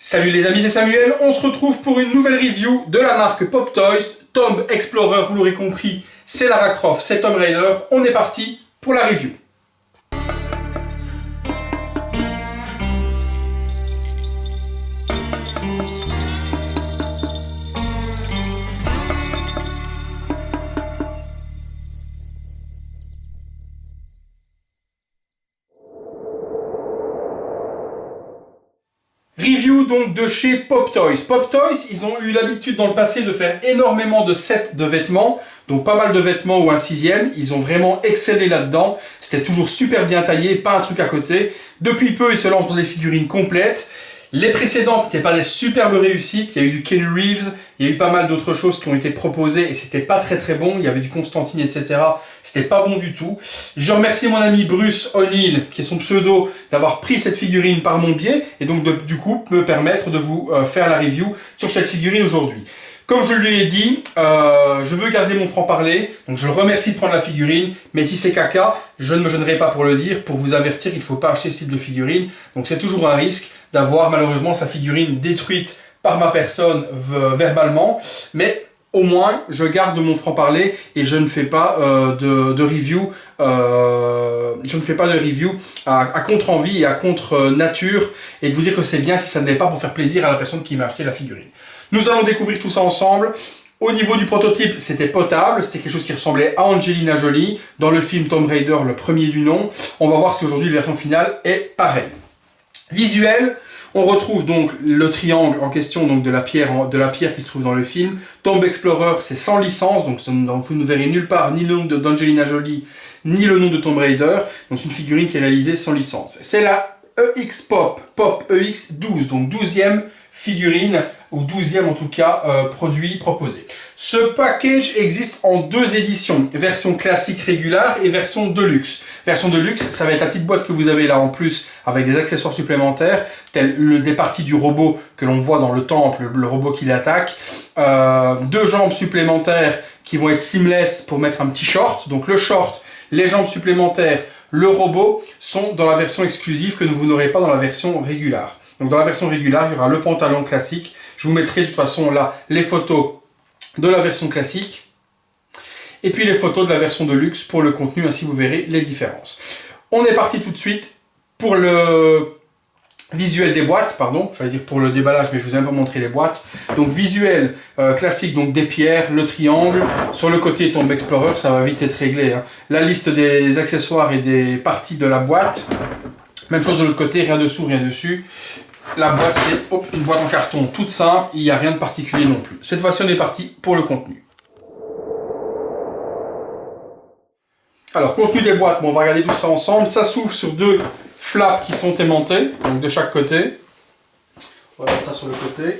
Salut les amis, c'est Samuel, on se retrouve pour une nouvelle review de la marque Pop Toys. Tomb Explorer, vous l'aurez compris, c'est Lara Croft, c'est Tomb Raider. On est parti pour la review. Review donc de chez Pop Toys. Pop Toys, ils ont eu l'habitude dans le passé de faire énormément de sets de vêtements, donc pas mal de vêtements ou un sixième. Ils ont vraiment excellé là-dedans. C'était toujours super bien taillé, pas un truc à côté. Depuis peu, ils se lancent dans des figurines complètes. Les précédentes n'étaient pas des superbes réussites. Il y a eu du Keanu Reeves, il y a eu pas mal d'autres choses qui ont été proposées et c'était pas très bon. Il y avait du Constantine, etc. C'était pas bon du tout. Je remercie mon ami Bruce O'Neill, qui est son pseudo, d'avoir pris cette figurine par mon biais et donc du coup me permettre de vous faire la review sur cette figurine aujourd'hui. Comme je lui ai dit, je veux garder mon franc-parler, donc je le remercie de prendre la figurine, mais si c'est caca, je ne me gênerai pas pour le dire, pour vous avertir qu'il ne faut pas acheter ce type de figurine. Donc c'est toujours un risque d'avoir malheureusement sa figurine détruite par ma personne verbalement, mais au moins je garde mon franc-parler et je ne fais pas de review, à contre-envie et à contre-nature, et de vous dire que c'est bien si ça ne l'est pas pour faire plaisir à la personne qui m'a acheté la figurine. Nous allons découvrir tout ça ensemble. Au niveau du prototype, c'était potable, c'était quelque chose qui ressemblait à Angelina Jolie dans le film Tomb Raider, le premier du nom. On va voir si aujourd'hui la version finale est pareille. Visuel, on retrouve donc le triangle en question donc de la pierre qui se trouve dans le film. Tomb Explorer, c'est sans licence, donc vous ne verrez nulle part ni le nom d'Angelina Jolie, ni le nom de Tomb Raider. Donc c'est une figurine qui est réalisée sans licence. C'est la EX Pop EX12, donc 12e figurine, ou 12e en tout cas, produit proposé. Ce package existe en deux éditions, version classique régulière et version deluxe. Version deluxe, ça va être la petite boîte que vous avez là en plus, avec des accessoires supplémentaires, tels des parties du robot que l'on voit dans le temple, le robot qui l'attaque, deux jambes supplémentaires qui vont être seamless pour mettre un petit short, donc le short, les jambes supplémentaires, le robot sont dans la version exclusive que vous n'aurez pas dans la version régulière. Donc dans la version régulière, il y aura le pantalon classique. Je vous mettrai de toute façon là les photos de la version classique et puis les photos de la version de luxe pour le contenu, ainsi vous verrez les différences. On est parti tout de suite pour le visuel des boîtes, pardon, j'allais dire pour le déballage, mais je vous ai un peu montré les boîtes. Donc visuel classique, donc des pierres, le triangle, sur le côté Tomb Explorer, ça va vite être réglé, hein. La liste des accessoires et des parties de la boîte, même chose de l'autre côté, rien dessous, rien dessus. La boîte, c'est une boîte en carton toute simple, il n'y a rien de particulier non plus. Cette fois-ci, on est parti pour le contenu. Alors, contenu des boîtes, bon, on va regarder tout ça ensemble. Ça s'ouvre sur deux flaps qui sont aimantés, donc de chaque côté. On va mettre ça sur le côté.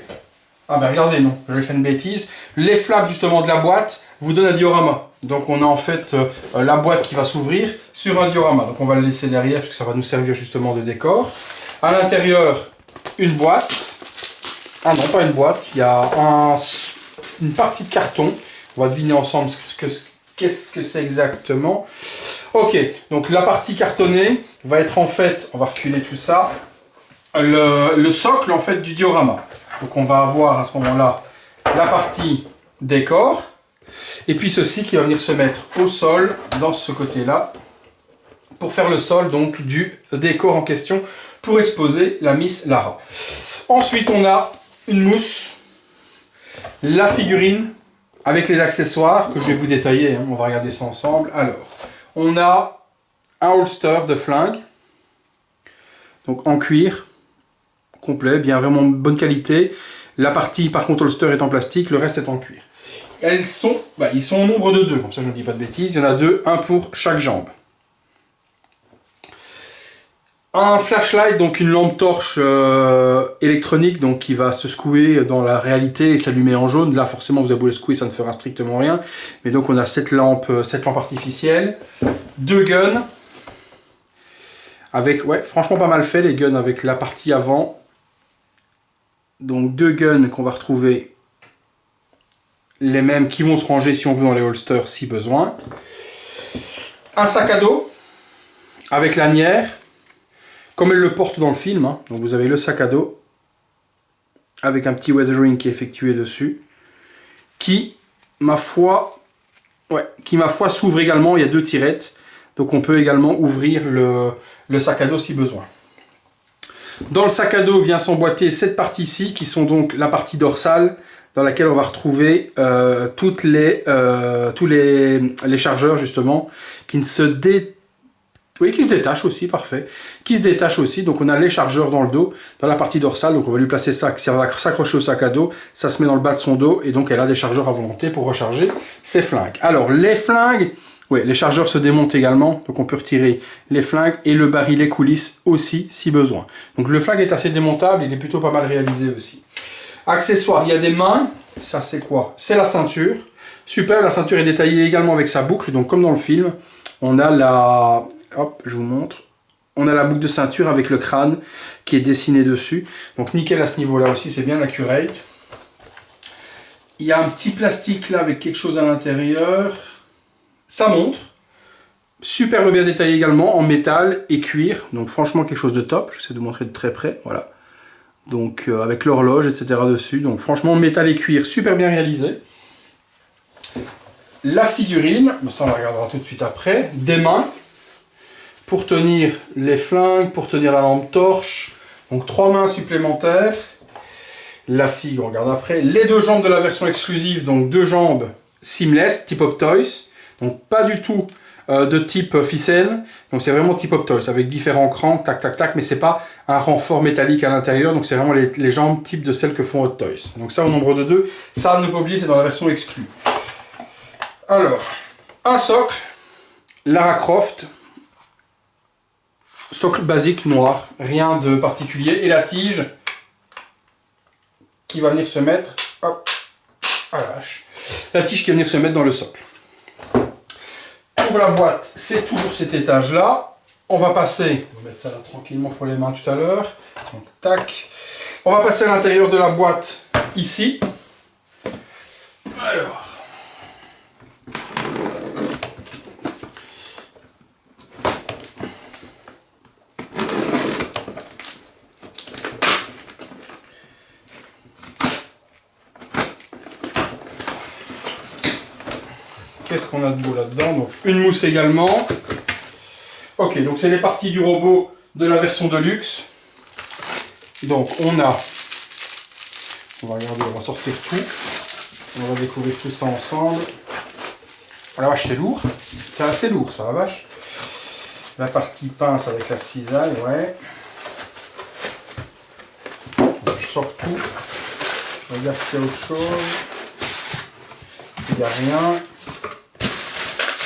Ah ben regardez, non, j'ai fait une bêtise. Les flaps justement de la boîte vous donnent un diorama. Donc on a en fait la boîte qui va s'ouvrir sur un diorama. Donc on va le laisser derrière parce que ça va nous servir justement de décor. À l'intérieur, une boîte. Ah non, pas une boîte. Il y a une partie de carton. On va deviner ensemble qu'est-ce que c'est exactement. Ok, donc la partie cartonnée va être en fait, on va reculer tout ça, le socle en fait du diorama. Donc on va avoir à ce moment-là la partie décor. Et puis ceci qui va venir se mettre au sol dans ce côté-là pour faire le sol donc du décor en question pour exposer la Miss Lara. Ensuite on a une mousse, la figurine avec les accessoires que je vais vous détailler, hein. On va regarder ça ensemble. Alors on a un holster de flingue, donc en cuir complet, bien vraiment bonne qualité. La partie par contre holster est en plastique, le reste est en cuir. Ils sont au nombre de deux, comme ça je ne dis pas de bêtises. Il y en a deux, un pour chaque jambe. Un flashlight, donc une lampe torche électronique, donc qui va se secouer dans la réalité et s'allumer en jaune. Là forcément vous avez beau le secouer, ça ne fera strictement rien. Mais donc on a cette lampe artificielle. Deux guns. Avec, ouais, franchement pas mal fait les guns avec la partie avant. Donc deux guns qu'on va retrouver, les mêmes qui vont se ranger si on veut dans les holsters si besoin. Un sac à dos avec lanière, comme elle le porte dans le film, hein. Donc vous avez le sac à dos avec un petit weathering qui est effectué dessus, qui, ma foi, s'ouvre également. Il y a 2 tirettes, donc on peut également ouvrir le sac à dos si besoin. Dans le sac à dos vient s'emboîter cette partie-ci, qui sont donc la partie dorsale, dans laquelle on va retrouver tous les chargeurs, justement, qui se détachent aussi, parfait. Qui se détachent aussi, donc on a les chargeurs dans le dos, dans la partie dorsale, donc on va lui placer ça, ça va s'accrocher au sac à dos, ça se met dans le bas de son dos, et donc elle a des chargeurs à volonté pour recharger ses flingues. Alors, les flingues, oui, les chargeurs se démontent également, donc on peut retirer les flingues et le barillet coulisse aussi, si besoin. Donc le flingue est assez démontable, il est plutôt pas mal réalisé aussi. Accessoires, il y a des mains, ça c'est quoi? C'est la ceinture. Super, la ceinture est détaillée également avec sa boucle, donc comme dans le film, on a la... Hop, je vous montre. On a la boucle de ceinture avec le crâne qui est dessiné dessus. Donc nickel à ce niveau-là aussi, c'est bien accurate. Il y a un petit plastique là avec quelque chose à l'intérieur. Ça montre. Superbe bien détaillé également en métal et cuir. Donc franchement quelque chose de top. J'essaie de montrer de très près. Voilà. Donc avec l'horloge, etc. dessus. Donc franchement métal et cuir, super bien réalisé. La figurine, ça on la regardera tout de suite après. Des mains pour tenir les flingues, pour tenir la lampe torche. Donc 3 mains supplémentaires. La fille, on regarde après. Les 2 jambes de la version exclusive, donc 2 jambes seamless, type Hot Toys. Donc pas du tout de type ficelle. Donc c'est vraiment type Hot Toys, avec différents crans, tac tac tac, mais c'est pas un renfort métallique à l'intérieur. Donc c'est vraiment les jambes type de celles que font Hot Toys. Donc ça au nombre de 2. Ça, ne pas oublier, c'est dans la version exclue. Alors, un socle, Lara Croft. Socle basique noir, rien de particulier. Et la tige qui va venir se mettre, hop, à la vache. La tige qui va venir se mettre dans le socle. Pour la boîte, c'est toujours cet étage-là. On va passer, on va mettre ça là tranquillement pour les mains tout à l'heure. Donc, tac. On va passer à l'intérieur de la boîte, ici. Alors. Qu'est-ce qu'on a de beau là-dedans? Donc une mousse également. Ok, donc c'est les parties du robot de la version de luxe. Donc on va regarder, on va sortir tout. On va découvrir tout ça ensemble. Oh la vache, c'est lourd. C'est assez lourd ça, la vache. La partie pince avec la cisaille, ouais. Je sors tout. Je regarde s'il y a autre chose. Il n'y a rien.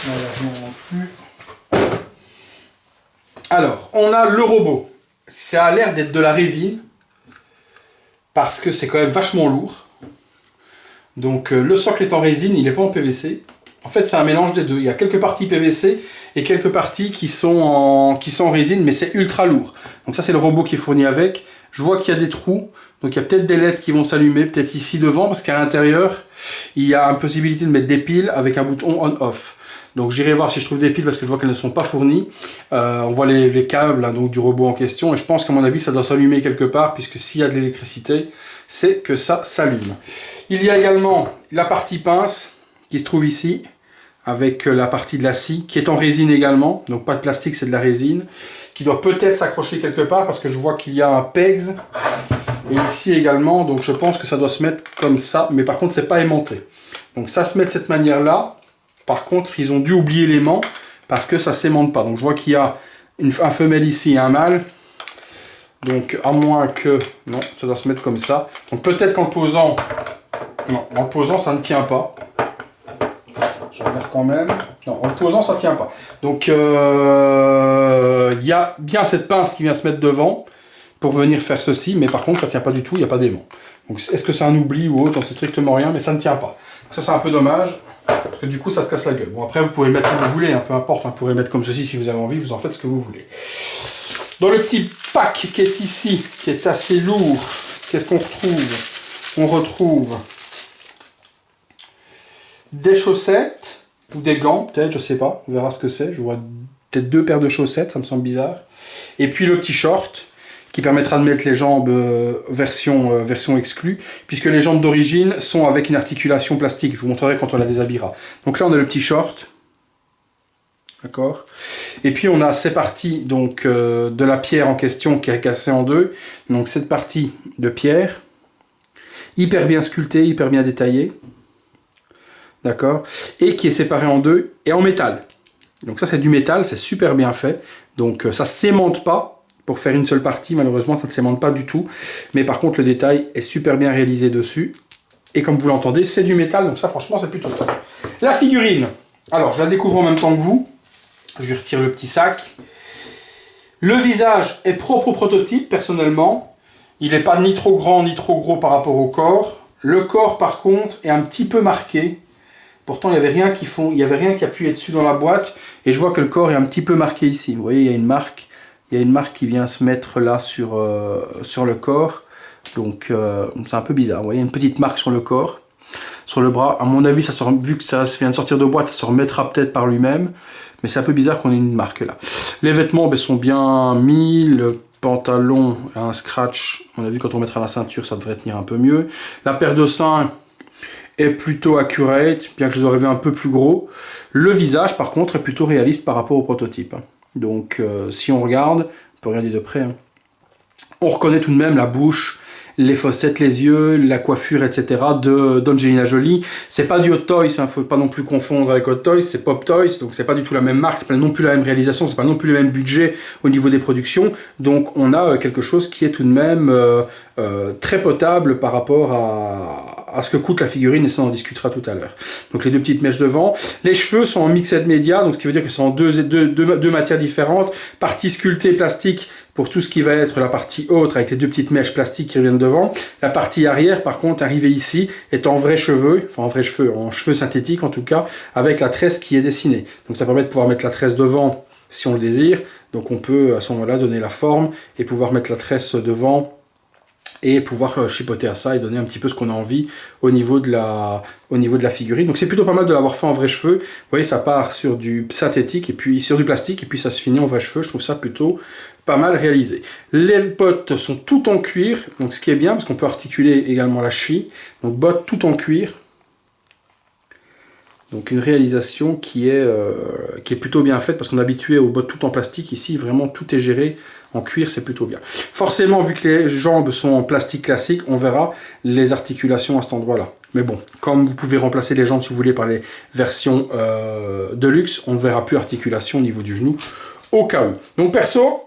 Il n'y a rien non plus. Alors, on a le robot. Ça a l'air d'être de la résine. Parce que c'est quand même vachement lourd. Donc le socle est en résine, il n'est pas en PVC. En fait, c'est un mélange des deux. Il y a quelques parties PVC et quelques parties qui sont en résine, mais c'est ultra lourd. Donc ça, c'est le robot qui est fourni avec. Je vois qu'il y a des trous. Donc il y a peut-être des LED qui vont s'allumer, peut-être ici devant, parce qu'à l'intérieur, il y a une possibilité de mettre des piles avec un bouton on-off. Donc j'irai voir si je trouve des piles parce que je vois qu'elles ne sont pas fournies. On voit les câbles là, donc, du robot en question et je pense qu'à mon avis ça doit s'allumer quelque part puisque s'il y a de l'électricité, c'est que ça s'allume. Il y a également la partie pince qui se trouve ici avec la partie de la scie qui est en résine également. Donc pas de plastique, c'est de la résine qui doit peut-être s'accrocher quelque part parce que je vois qu'il y a un pegs et ici également. Donc je pense que ça doit se mettre comme ça mais par contre c'est pas aimanté. Donc ça se met de cette manière là. Par contre, ils ont dû oublier l'aimant parce que ça ne s'aimante pas. Donc je vois qu'il y a un femelle ici et un mâle. Donc à moins que... Non, ça doit se mettre comme ça. Donc peut-être qu'en le posant... Non, en le posant, ça ne tient pas. Je regarde quand même. Non, en le posant, ça ne tient pas. Donc il y a bien cette pince qui vient se mettre devant pour venir faire ceci. Mais par contre, ça ne tient pas du tout, il n'y a pas d'aimant. Donc est-ce que c'est un oubli ou autre? J'en sais strictement rien, mais ça ne tient pas. Ça, c'est un peu dommage. Parce que du coup, ça se casse la gueule. Bon, après, vous pouvez mettre comme vous voulez, hein, peu importe. Vous pourrez mettre comme ceci si vous avez envie, vous en faites ce que vous voulez. Dans le petit pack qui est ici, qui est assez lourd, qu'est-ce qu'on retrouve? On retrouve des chaussettes, ou des gants, peut-être, je sais pas. On verra ce que c'est. Je vois peut-être 2 paires de chaussettes, ça me semble bizarre. Et puis le petit short, qui permettra de mettre les jambes version exclue, puisque les jambes d'origine sont avec une articulation plastique. Je vous montrerai quand on la déshabillera. Donc là, on a le petit short. D'accord. Et puis on a ces parties donc, de la pierre en question qui est cassée en deux. Donc cette partie de pierre, hyper bien sculptée, hyper bien détaillée. D'accord. Et qui est séparée en deux et en métal. Donc ça c'est du métal, c'est super bien fait. Donc ça ne s'aimante pas. Pour faire une seule partie, malheureusement, ça ne s'aimante pas du tout. Mais par contre, le détail est super bien réalisé dessus. Et comme vous l'entendez, c'est du métal, donc ça, franchement, c'est plutôt cool. La figurine. Alors, je la découvre en même temps que vous. Je retire le petit sac. Le visage est propre au prototype, personnellement. Il n'est pas ni trop grand, ni trop gros par rapport au corps. Le corps, par contre, est un petit peu marqué. Pourtant, il n'y avait rien qui appuyait dessus dans la boîte. Et je vois que le corps est un petit peu marqué ici. Vous voyez, il y a une marque. Il y a une marque qui vient se mettre là sur le corps. Donc c'est un peu bizarre. Vous voyez une petite marque sur le corps. Sur le bras. À mon avis, vu que ça vient de sortir de boîte, ça se remettra peut-être par lui-même. Mais c'est un peu bizarre qu'on ait une marque là. Les vêtements sont bien mis. Le pantalon a un scratch. On a vu quand on mettra la ceinture, ça devrait tenir un peu mieux. La paire de seins est plutôt accurate, bien que je les aurais vu un peu plus gros. Le visage, par contre, est plutôt réaliste par rapport au prototype. Donc si on regarde, on peut regarder de près, hein. On reconnaît tout de même la bouche, les fossettes, les yeux, la coiffure, etc. d'Angelina Jolie. C'est pas du Hot Toys, hein, faut pas non plus confondre avec Hot Toys, c'est Pop Toys, donc c'est pas du tout la même marque, c'est pas non plus la même réalisation, c'est pas non plus le même budget au niveau des productions. Donc on a quelque chose qui est tout de même très potable par rapport à ce que coûte la figurine, et ça on en discutera tout à l'heure. Donc les deux petites mèches devant. Les cheveux sont en mixed media, donc ce qui veut dire que c'est en deux matières différentes. Partie sculptée plastique pour tout ce qui va être la partie haute avec les deux petites mèches plastiques qui reviennent devant. La partie arrière, par contre, arrivée ici, est en vrais cheveux, enfin en cheveux synthétiques en tout cas, avec la tresse qui est dessinée. Donc ça permet de pouvoir mettre la tresse devant si on le désire. Donc on peut à ce moment-là donner la forme et pouvoir mettre la tresse devant et pouvoir chipoter à ça et donner un petit peu ce qu'on a envie au niveau de la figurine. Donc c'est plutôt pas mal de l'avoir fait en vrais cheveux. Vous voyez, ça part sur du synthétique et puis sur du plastique et puis ça se finit en vrais cheveux. Je trouve ça plutôt pas mal réalisé. Les bottes sont toutes en cuir, donc ce qui est bien parce qu'on peut articuler également la cheville. Donc bottes toutes en cuir. Donc une réalisation qui est plutôt bien faite parce qu'on est habitué aux bottes toutes en plastique. Ici, vraiment, tout est géré en cuir, c'est plutôt bien. Forcément, vu que les jambes sont en plastique classique, on verra les articulations à cet endroit-là. Mais bon, comme vous pouvez remplacer les jambes, si vous voulez, par les versions de luxe, on ne verra plus articulation au niveau du genou, au cas où. Donc perso,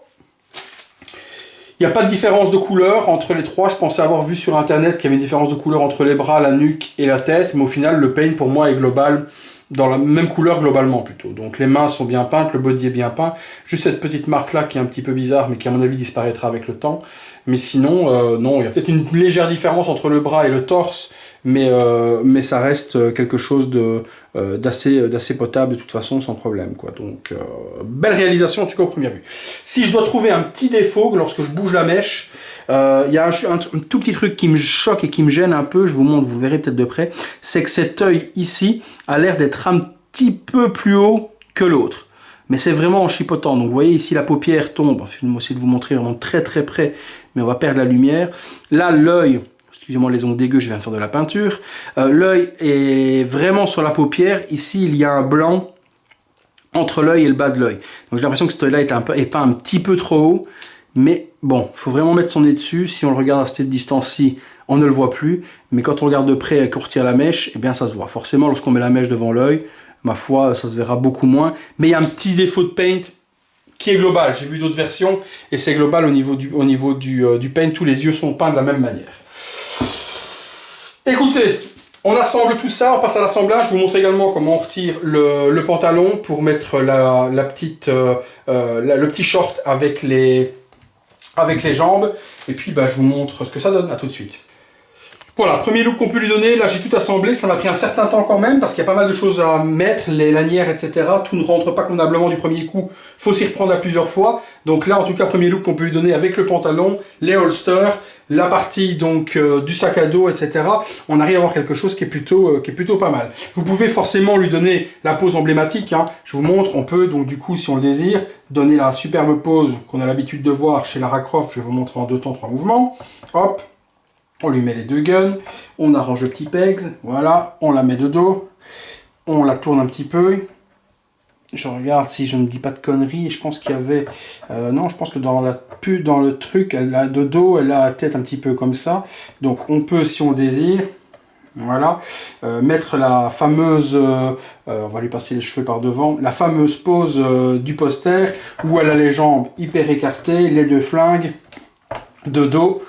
il n'y a pas de différence de couleur entre les trois. Je pensais avoir vu sur internet qu'il y avait une différence de couleur entre les bras, la nuque et la tête, mais au final, le paint pour moi est global, dans la même couleur globalement plutôt. Donc les mains sont bien peintes, le body est bien peint. Juste cette petite marque là qui est un petit peu bizarre, mais qui à mon avis disparaîtra avec le temps. Mais sinon, non, il y a peut-être une légère différence entre le bras et le torse, mais ça reste quelque chose d'assez potable de toute façon, sans problème, quoi. Donc, belle réalisation en tout cas au premier vue. Si je dois trouver un petit défaut, lorsque je bouge la mèche, il y a un tout petit truc qui me choque et qui me gêne un peu, je vous montre, vous le verrez peut-être de près, c'est que cet œil ici a l'air d'être un petit peu plus haut que l'autre. Mais c'est vraiment en chipotant. Donc vous voyez ici la paupière tombe. Je vais essayer de vous montrer vraiment très très près, mais on va perdre la lumière. Là l'œil, excusez-moi les ongles dégueux, je viens de faire de la peinture. L'œil est vraiment sur la paupière. Ici il y a un blanc entre l'œil et le bas de l'œil. Donc j'ai l'impression que cet œil-là est pas un petit peu trop haut. Mais bon, il faut vraiment mettre son nez dessus. Si on le regarde à cette distance-ci, on ne le voit plus. Mais quand on regarde de près et qu'on retire la mèche, eh bien ça se voit. Forcément, lorsqu'on met la mèche devant l'œil, ma foi, ça se verra beaucoup moins. Mais il y a un petit défaut de paint qui est global. J'ai vu d'autres versions et c'est global au niveau du paint. Tous les yeux sont peints de la même manière. Écoutez, on assemble tout ça, on passe à l'assemblage. Je vous montre également comment on retire le pantalon pour mettre le petit short avec les jambes. Et puis je vous montre ce que ça donne. À tout de suite. Voilà, premier look qu'on peut lui donner, là j'ai tout assemblé, ça m'a pris un certain temps quand même, parce qu'il y a pas mal de choses à mettre, les lanières, etc. Tout ne rentre pas convenablement du premier coup, faut s'y reprendre à plusieurs fois. Donc là, en tout cas, premier look qu'on peut lui donner avec le pantalon, les holsters, la partie donc du sac à dos, etc. On arrive à avoir quelque chose qui est plutôt pas mal. Vous pouvez forcément lui donner la pose emblématique, hein. Je vous montre, on peut donc du coup, si on le désire, donner la superbe pose qu'on a l'habitude de voir chez Lara Croft. Je vais vous montrer en 2 temps, 3 mouvements. Hop. On lui met les 2 guns, on arrange le petit pegs, voilà, on la met de dos, on la tourne un petit peu. Je regarde si je ne dis pas de conneries, je pense qu'il y avait... non, je pense que dans le truc, elle a de dos, elle a la tête un petit peu comme ça. Donc on peut, si on le désire, voilà, mettre la fameuse... on va lui passer les cheveux par devant, la fameuse pose du poster, où elle a les jambes hyper écartées, les 2 flingues, de dos.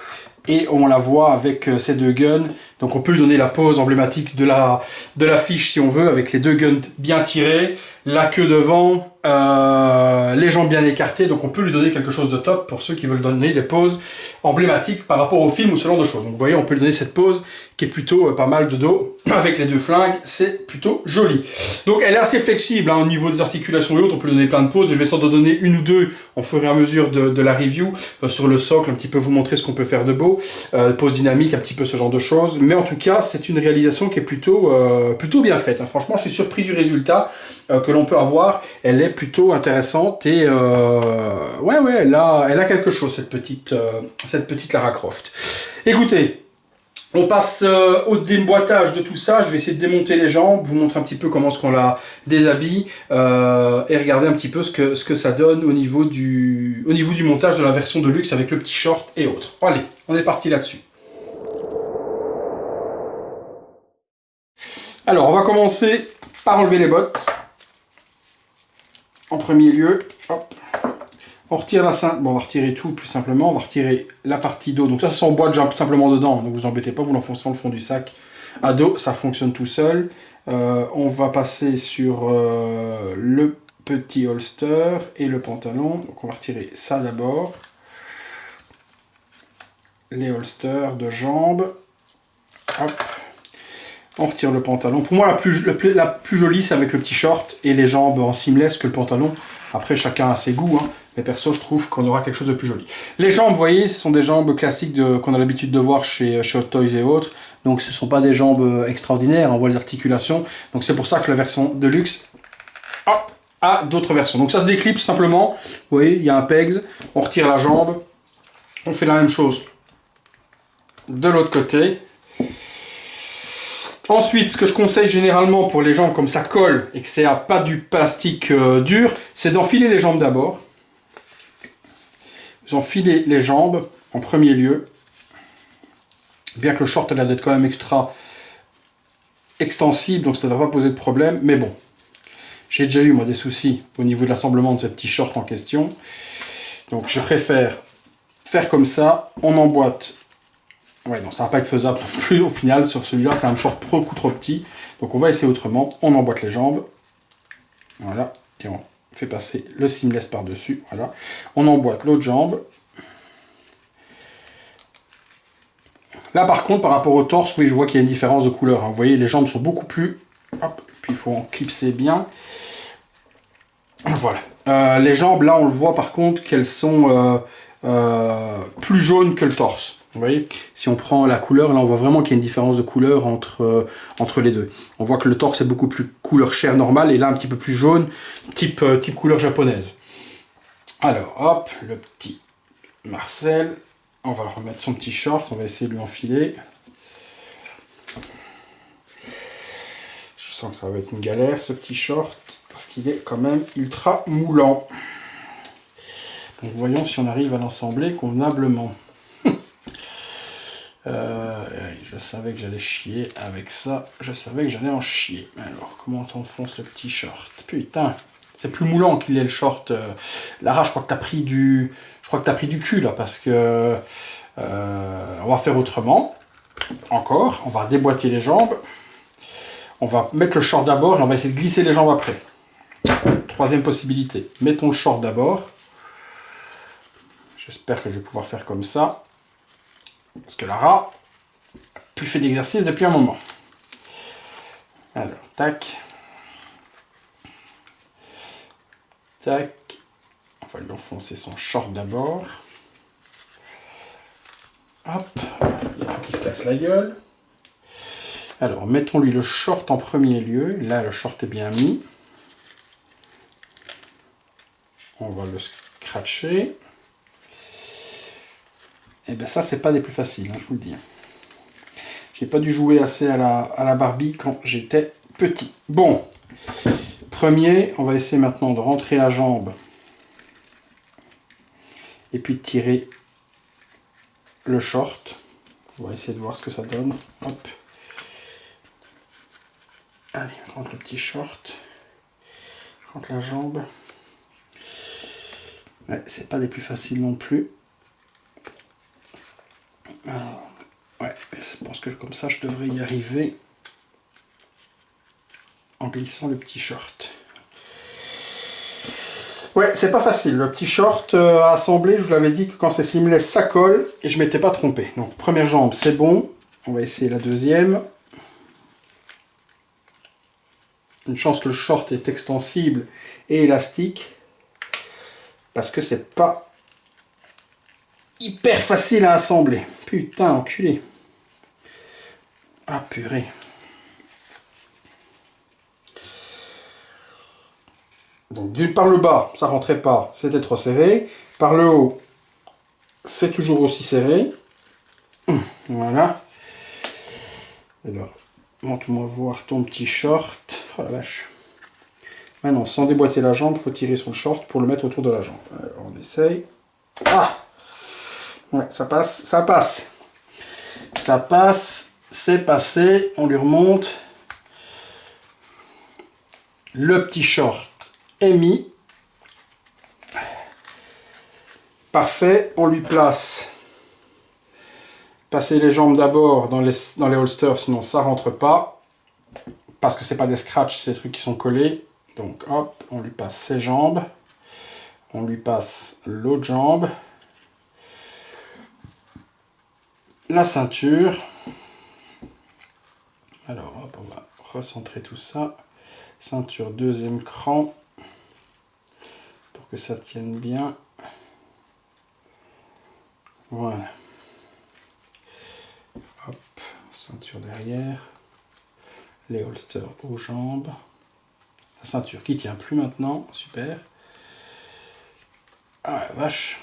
Et on la voit avec ces 2 guns. Donc on peut lui donner la pose emblématique de la fiche si on veut, avec les 2 guns bien tirés, la queue devant, les jambes bien écartées. Donc on peut lui donner quelque chose de top pour ceux qui veulent donner des poses emblématiques par rapport au film ou ce genre de choses. Donc vous voyez, on peut lui donner cette pose qui est plutôt pas mal de dos, avec les 2 flingues, c'est plutôt joli. Donc elle est assez flexible hein, au niveau des articulations et autres, on peut lui donner plein de poses. Je vais sans doute donner 1 ou 2 au fur et à mesure de la review, sur le socle, un petit peu vous montrer ce qu'on peut faire de beau, pose dynamique, un petit peu ce genre de choses. Mais en tout cas, c'est une réalisation qui est plutôt bien faite. Hein. Franchement, je suis surpris du résultat que l'on peut avoir. Elle est plutôt intéressante et ouais, elle a quelque chose, cette petite Lara Croft. Écoutez, on passe au déboîtage de tout ça. Je vais essayer de démonter les jambes, vous montrer un petit peu comment est-ce qu'on la déshabille et regarder un petit peu ce que ça donne au niveau du montage de la version de luxe avec le petit short et autres. Allez, on est parti là-dessus. Alors, on va commencer par enlever les bottes. En premier lieu, hop. On retire la ceinture, bon on va retirer tout plus simplement, on va retirer la partie dos, donc ça s'emboîte simplement dedans, ne vous embêtez pas, vous l'enfoncez dans le fond du sac à dos, ça fonctionne tout seul. On va passer sur le petit holster et le pantalon, donc on va retirer ça d'abord. Les holsters de jambes, hop. On retire le pantalon. Pour moi, la plus jolie, c'est avec le petit short et les jambes en seamless que le pantalon. Après, chacun a ses goûts, hein. Mais perso, je trouve qu'on aura quelque chose de plus joli. Les jambes, vous voyez, ce sont des jambes classiques qu'on a l'habitude de voir chez Hot Toys et autres. Donc, ce ne sont pas des jambes extraordinaires. On voit les articulations. Donc, c'est pour ça que la version de luxe a d'autres versions. Donc, ça se déclipse simplement. Vous voyez, il y a un pegs. On retire la jambe. On fait la même chose de l'autre côté. Ensuite, ce que je conseille généralement pour les jambes comme ça colle et que c'est pas du plastique dur, c'est d'enfiler les jambes d'abord. Vous enfilez les jambes en premier lieu. Bien que le short a l'air d'être quand même extra extensible, donc ça ne devrait pas poser de problème. Mais bon, j'ai déjà eu moi des soucis au niveau de l'assemblement de ce petit short en question. Donc je préfère faire comme ça. On emboîte. Ouais, non, ça va pas être faisable non plus au final sur celui-là, c'est un short beaucoup trop petit. Donc on va essayer autrement, on emboîte les jambes. Voilà, et on fait passer le seamless par-dessus. Voilà, on emboîte l'autre jambe. Là par contre, par rapport au torse, oui, je vois qu'il y a une différence de couleur. Hein. Vous voyez, les jambes sont beaucoup plus... Hop, puis il faut en clipser bien. Voilà. Les jambes, là, on le voit par contre qu'elles sont plus jaunes que le torse. Vous voyez, si on prend la couleur, là on voit vraiment qu'il y a une différence de couleur entre les deux. On voit que le torse est beaucoup plus couleur chair normale et là un petit peu plus jaune, type couleur japonaise. Alors hop, le petit Marcel, on va remettre son petit short, on va essayer de lui enfiler. Je sens que ça va être une galère ce petit short, parce qu'il est quand même ultra moulant. Donc voyons si on arrive à l'ensembler convenablement. Je savais que j'allais chier avec ça, je savais que j'allais en chier. Alors, comment t'enfonces le petit short? Putain, c'est plus moulant qu'il est le short. Lara, je crois que t'as pris du cul là, parce que on va faire autrement. Encore, on va déboîter les jambes. On va mettre le short d'abord et on va essayer de glisser les jambes après. Troisième possibilité, mettons le short d'abord. J'espère que je vais pouvoir faire comme ça. Parce que Lara, plus fait d'exercice depuis un moment. Alors, tac. Tac. On va lui enfoncer son short d'abord. Hop. Il y a tout qui se casse la gueule. Alors, mettons-lui le short en premier lieu. Là, le short est bien mis. On va le scratcher. Et bien ça, c'est pas des plus faciles, hein, je vous le dis. J'ai pas dû jouer assez à la Barbie quand j'étais petit. Bon, premier, on va essayer maintenant de rentrer la jambe. Et puis de tirer le short. On va essayer de voir ce que ça donne. Hop. Allez, on rentre le petit short. Rentre la jambe. Ouais, c'est pas des plus faciles non plus. Alors, ouais, je pense que comme ça, je devrais y arriver en glissant le petit short. Ouais, c'est pas facile. Le petit short à assembler, je vous l'avais dit que quand c'est seamless, ça colle et je m'étais pas trompé. Donc, première jambe, c'est bon. On va essayer la deuxième. Une chance que le short est extensible et élastique. Parce que c'est pas hyper facile à assembler. Putain, enculé. Ah, purée. Donc, par le bas, ça rentrait pas, c'était trop serré. Par le haut, c'est toujours aussi serré. Voilà. Alors, montre-moi voir ton petit short. Oh la vache. Maintenant, sans déboîter la jambe, il faut tirer sur le short pour le mettre autour de la jambe. Alors, on essaye. Ah! Ouais, ça passe, ça passe. Ça passe, c'est passé. On lui remonte. Le petit short est mis. Parfait, on lui place. Passer les jambes d'abord dans les holsters, sinon ça rentre pas. Parce que c'est pas des scratchs, c'est des trucs qui sont collés. Donc hop, on lui passe ses jambes. On lui passe l'autre jambe. La ceinture. Alors hop, on va recentrer tout ça. Ceinture deuxième cran. Pour que ça tienne bien. Voilà. Hop, ceinture derrière. Les holsters aux jambes. La ceinture qui tient plus maintenant. Super. Ah la vache.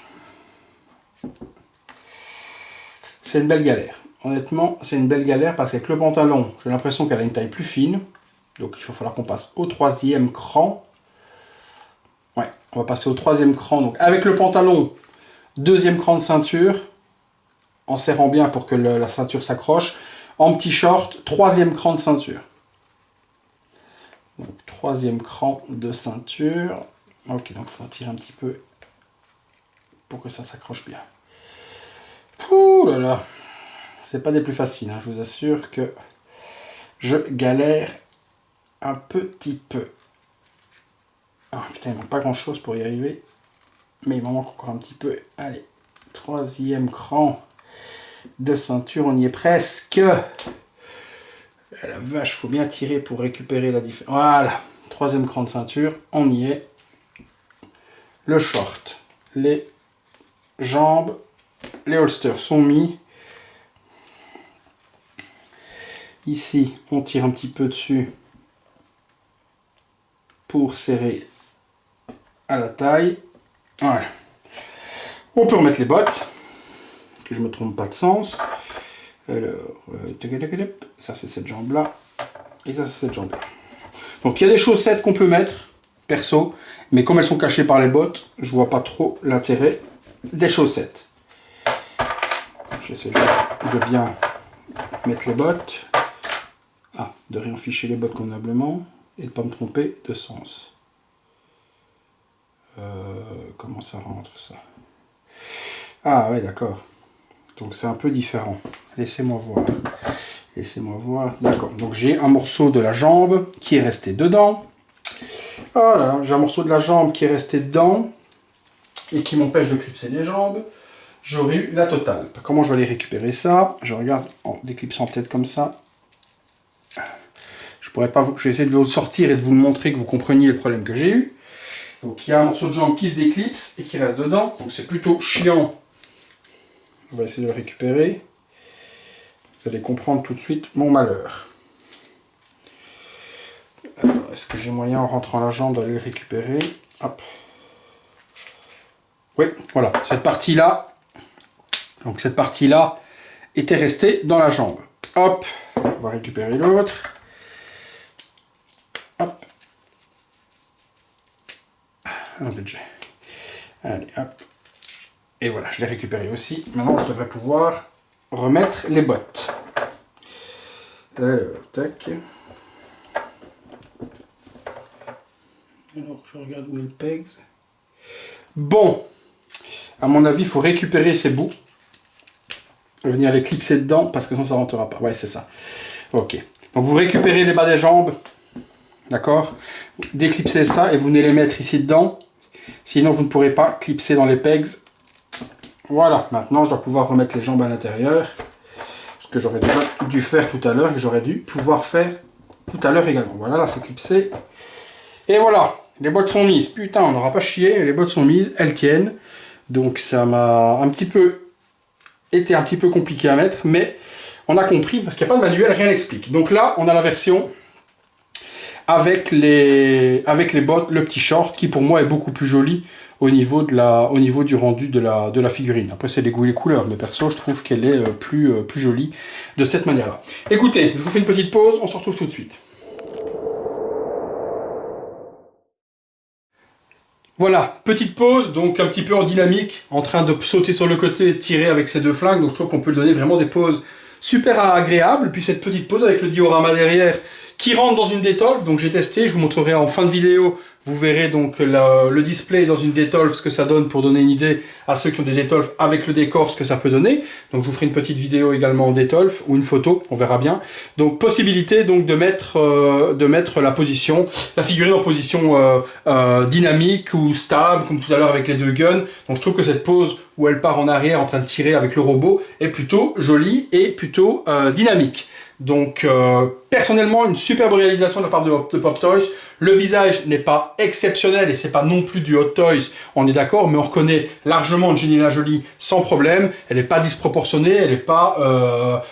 C'est une belle galère. Honnêtement, c'est une belle galère parce qu'avec le pantalon, j'ai l'impression qu'elle a une taille plus fine. Donc il va falloir qu'on passe au troisième cran. Ouais, on va passer au troisième cran. Donc avec le pantalon, deuxième cran de ceinture. En serrant bien pour que la ceinture s'accroche. En petit short, troisième cran de ceinture. Donc troisième cran de ceinture. Ok, donc il faut tirer un petit peu pour que ça s'accroche bien. Ouh là là. C'est pas des plus faciles, hein. Je vous assure que je galère un petit peu. Ah putain, il manque pas grand chose pour y arriver. Mais il m'en manque encore un petit peu. Allez, troisième cran de ceinture, on y est presque. Ah, la vache, faut bien tirer pour récupérer la différence. Voilà, troisième cran de ceinture, on y est. Le short, les jambes, les holsters sont mis. Ici, on tire un petit peu dessus pour serrer à la taille. Voilà. On peut remettre les bottes, que je ne me trompe pas de sens. Alors, ça c'est cette jambe-là, et ça c'est cette jambe-là. Donc il y a des chaussettes qu'on peut mettre, perso, mais comme elles sont cachées par les bottes, je vois pas trop l'intérêt des chaussettes. J'essaie de bien mettre les bottes. Ah, de rien ficher les bottes convenablement, et de ne pas me tromper de sens. Comment ça rentre ça? Ah ouais, d'accord. Donc c'est un peu différent. Laissez-moi voir. Laissez-moi voir. D'accord. Donc j'ai un morceau de la jambe qui est resté dedans. Voilà. J'ai un morceau de la jambe qui est resté dedans et qui m'empêche de clipser les jambes. j'aurais eu la totale. Comment je vais aller récupérer ça? Je regarde en déclipsant peut-être comme ça. Je pourrais pas je vais essayer de vous le sortir et de vous le montrer, que vous compreniez le problème que j'ai eu. Donc il y a un morceau de jambe qui se déclipse et qui reste dedans. Donc c'est plutôt chiant. On va essayer de le récupérer. Vous allez comprendre tout de suite mon malheur. Est-ce que j'ai moyen en rentrant la jambe d'aller le récupérer? Hop. Oui, voilà, cette partie-là. Donc cette partie-là était restée dans la jambe. Hop, on va récupérer l'autre. Hop. Un budget. Allez, hop. Et voilà, je l'ai récupéré aussi. Maintenant, je devrais pouvoir remettre les bottes. Alors, tac. Alors, je regarde où est le pegs. Bon, à mon avis, il faut récupérer ces bouts. Venir les clipser dedans, parce que sinon ça ne rentrera pas. Ouais, c'est ça. Ok. Donc, vous récupérez les bas des jambes. D'accord? Déclipsez ça et vous venez les mettre ici dedans. Sinon, vous ne pourrez pas clipser dans les pegs. Voilà. Maintenant, je dois pouvoir remettre les jambes à l'intérieur. Ce que j'aurais déjà dû faire tout à l'heure et que j'aurais dû pouvoir faire tout à l'heure également. Voilà, là, c'est clipsé. Et voilà. Les bottes sont mises. Putain, on n'aura pas chié. Les bottes sont mises. Elles tiennent. Donc, ça m'a été un petit peu compliqué à mettre. Mais on a compris parce qu'il n'y a pas de manuel, rien n'explique. Donc là, on a la version avec les bottes, le petit short, qui pour moi est beaucoup plus joli au niveau du rendu de la figurine. Après, c'est les goûts et les couleurs, mais perso, je trouve qu'elle est plus jolie de cette manière-là. Écoutez, je vous fais une petite pause, on se retrouve tout de suite. Voilà, petite pause, donc un petit peu en dynamique, en train de sauter sur le côté et de tirer avec ces deux flingues, donc je trouve qu'on peut lui donner vraiment des pauses super agréables. Puis cette petite pause avec le diorama derrière qui rentre dans une Detolf, donc j'ai testé, je vous montrerai en fin de vidéo, vous verrez donc le display dans une Detolf, ce que ça donne pour donner une idée à ceux qui ont des Detolf avec le décor, ce que ça peut donner. Donc je vous ferai une petite vidéo également en Detolf, ou une photo, on verra bien. Donc possibilité donc de mettre la figurine en position dynamique ou stable, comme tout à l'heure avec les deux guns. Donc je trouve que cette pose où elle part en arrière en train de tirer avec le robot est plutôt jolie et plutôt dynamique. Donc personnellement, une superbe réalisation de la part de Pop Toys. Le visage n'est pas exceptionnel et c'est pas non plus du Hot Toys, on est d'accord, mais on reconnaît largement Angelina Jolie sans problème. Elle n'est pas disproportionnée, elle n'est pas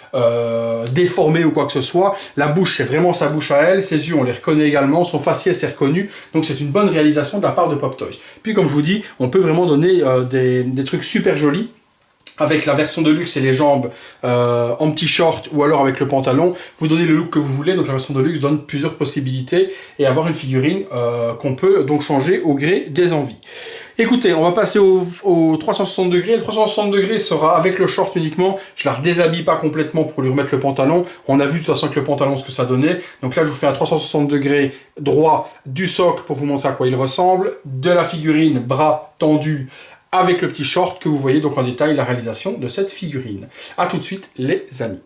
déformée ou quoi que ce soit. La bouche, c'est vraiment sa bouche à elle. Ses yeux, on les reconnaît également. Son faciès, c'est reconnu. Donc c'est une bonne réalisation de la part de Pop Toys. Puis comme je vous dis, on peut vraiment donner des trucs super jolis. Avec la version de luxe et les jambes en petit short ou alors avec le pantalon, vous donnez le look que vous voulez. Donc la version de luxe donne plusieurs possibilités et avoir une figurine qu'on peut donc changer au gré des envies. Écoutez, on va passer au 360 degrés. Le 360 degrés sera avec le short uniquement. Je la redéshabille pas complètement pour lui remettre le pantalon. On a vu de toute façon avec le pantalon ce que ça donnait. Donc là, je vous fais un 360 degrés droit du socle pour vous montrer à quoi il ressemble. De la figurine, bras tendus, avec le petit short que vous voyez donc en détail la réalisation de cette figurine. A tout de suite les amis.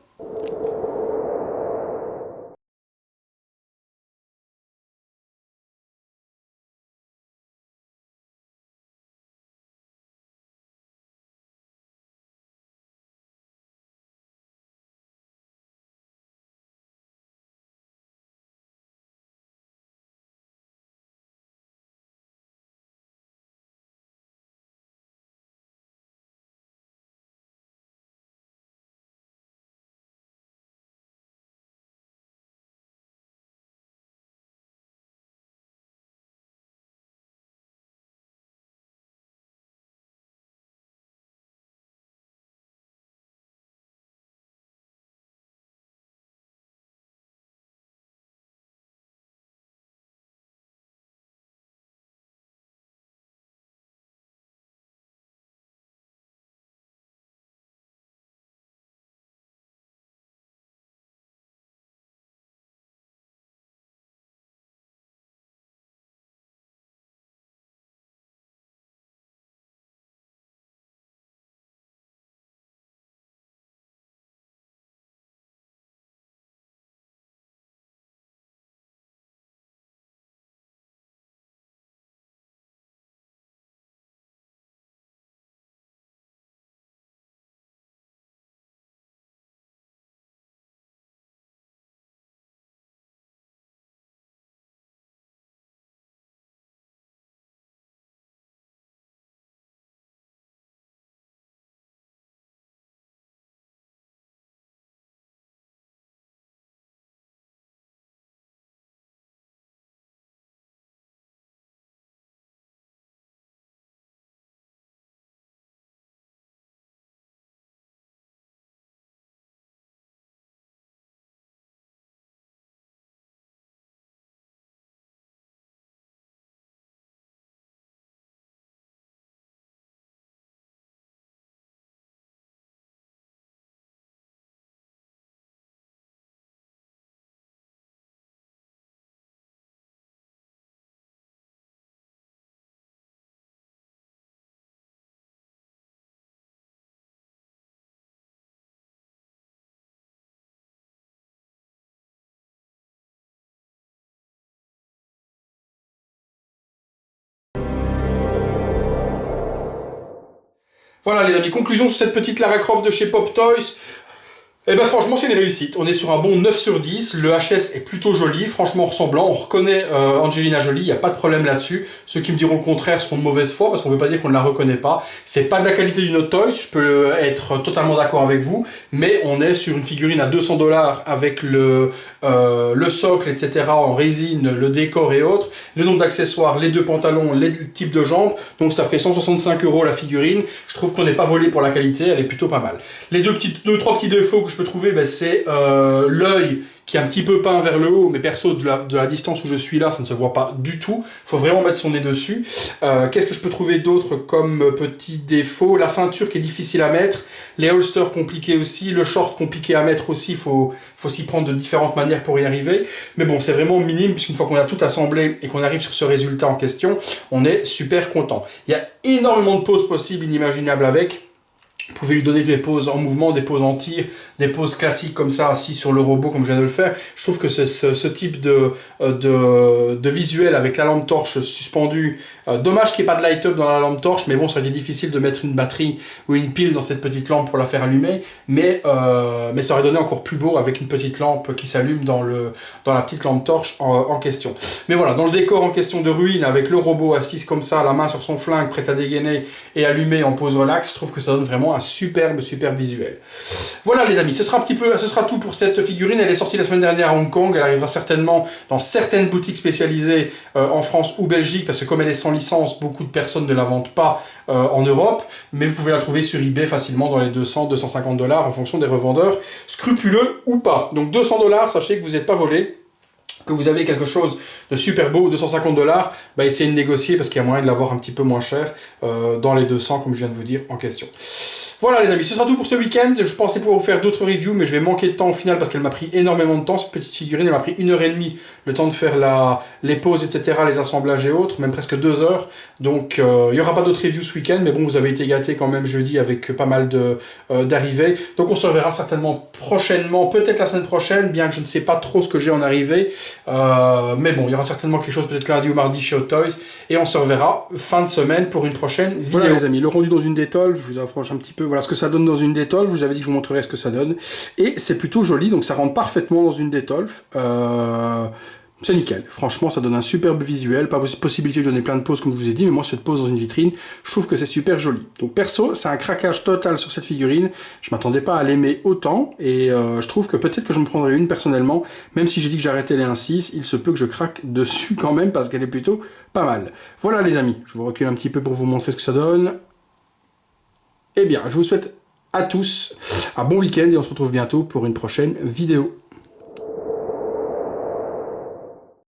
Voilà les amis, conclusion sur cette petite Lara Croft de chez Pop Toys. Eh ben franchement c'est une réussite, on est sur un bon 9 sur 10, le HS est plutôt joli, franchement ressemblant, on reconnaît Angelina Jolie, il n'y a pas de problème là-dessus. Ceux qui me diront le contraire seront de mauvaise foi parce qu'on ne veut pas dire qu'on ne la reconnaît pas. C'est pas de la qualité d'une Hot Toys, je peux être totalement d'accord avec vous, mais on est sur une figurine à 200 $ avec le socle, etc. en résine, le décor et autres, le nombre d'accessoires, les 2 pantalons, les types de jambes, donc ça fait 165 € la figurine. Je trouve qu'on n'est pas volé pour la qualité, elle est plutôt pas mal. Les 2-3 petits défauts que je peux trouver, ben, c'est l'œil qui est un petit peu peint vers le haut, mais perso de la distance où je suis là, ça ne se voit pas du tout. Il faut vraiment mettre son nez dessus. Qu'est-ce que je peux trouver d'autre comme petit défaut? La ceinture qui est difficile à mettre, les holsters compliqués aussi, le short compliqué à mettre aussi, il faut s'y prendre de différentes manières pour y arriver. Mais bon, c'est vraiment minime, puisqu'une fois qu'on a tout assemblé et qu'on arrive sur ce résultat en question, on est super content. Il y a énormément de poses possibles, inimaginables avec. Vous pouvez lui donner des poses en mouvement, des poses en tir, des poses classiques comme ça, assis sur le robot comme je viens de le faire. Je trouve que ce type de visuel avec la lampe torche suspendue, dommage qu'il n'y ait pas de light-up dans la lampe torche, mais bon, ça aurait été difficile de mettre une batterie ou une pile dans cette petite lampe pour la faire allumer, mais ça aurait donné encore plus beau avec une petite lampe qui s'allume dans la petite lampe torche en question. Mais voilà, dans le décor en question de ruine, avec le robot assis comme ça, la main sur son flingue, prêt à dégainer et allumé en pose relax, je trouve que ça donne vraiment un superbe visuel. Voilà les amis, ce sera tout pour cette figurine. Elle est sortie la semaine dernière à Hong Kong, elle arrivera certainement dans certaines boutiques spécialisées en France ou Belgique, parce que comme elle est sans licence, beaucoup de personnes ne la vendent pas en Europe, mais vous pouvez la trouver sur eBay facilement dans les 200-250 $ en fonction des revendeurs, scrupuleux ou pas. Donc 200 $, sachez que vous n'êtes pas volé, que vous avez quelque chose de super beau, 250 $, bah essayez de négocier parce qu'il y a moyen de l'avoir un petit peu moins cher dans les 200 comme je viens de vous dire en question. Voilà les amis, ce sera tout pour ce week-end. Je pensais pouvoir vous faire d'autres reviews, mais je vais manquer de temps au final parce qu'elle m'a pris énormément de temps. Cette petite figurine, elle m'a pris 1h30, le temps de faire les poses, etc., les assemblages et autres, même presque 2 heures. Donc il n'y aura pas d'autres reviews ce week-end, mais bon, vous avez été gâtés quand même jeudi avec pas mal d'arrivées. Donc on se reverra certainement prochainement, peut-être la semaine prochaine, bien que je ne sais pas trop ce que j'ai en arrivée. Mais bon, il y aura certainement quelque chose peut-être lundi ou mardi chez Hot Toys. Et on se reverra fin de semaine pour une prochaine vidéo. Voilà les amis, le rendu dans une détole, je vous approche un petit peu. Voilà ce que ça donne dans une détolf. Je vous avais dit que je vous montrerais ce que ça donne. Et c'est plutôt joli, donc ça rentre parfaitement dans une détolf. C'est nickel. Franchement, ça donne un superbe visuel. Pas possibilité de donner plein de poses comme je vous ai dit, mais moi, cette pose dans une vitrine, je trouve que c'est super joli. Donc perso, c'est un craquage total sur cette figurine. Je m'attendais pas à l'aimer autant, et je trouve que peut-être que je me prendrais une personnellement, même si j'ai dit que j'arrêtais les 1.6, il se peut que je craque dessus quand même, parce qu'elle est plutôt pas mal. Voilà les amis, je vous recule un petit peu pour vous montrer ce que ça donne. Eh bien, je vous souhaite à tous un bon week-end et on se retrouve bientôt pour une prochaine vidéo.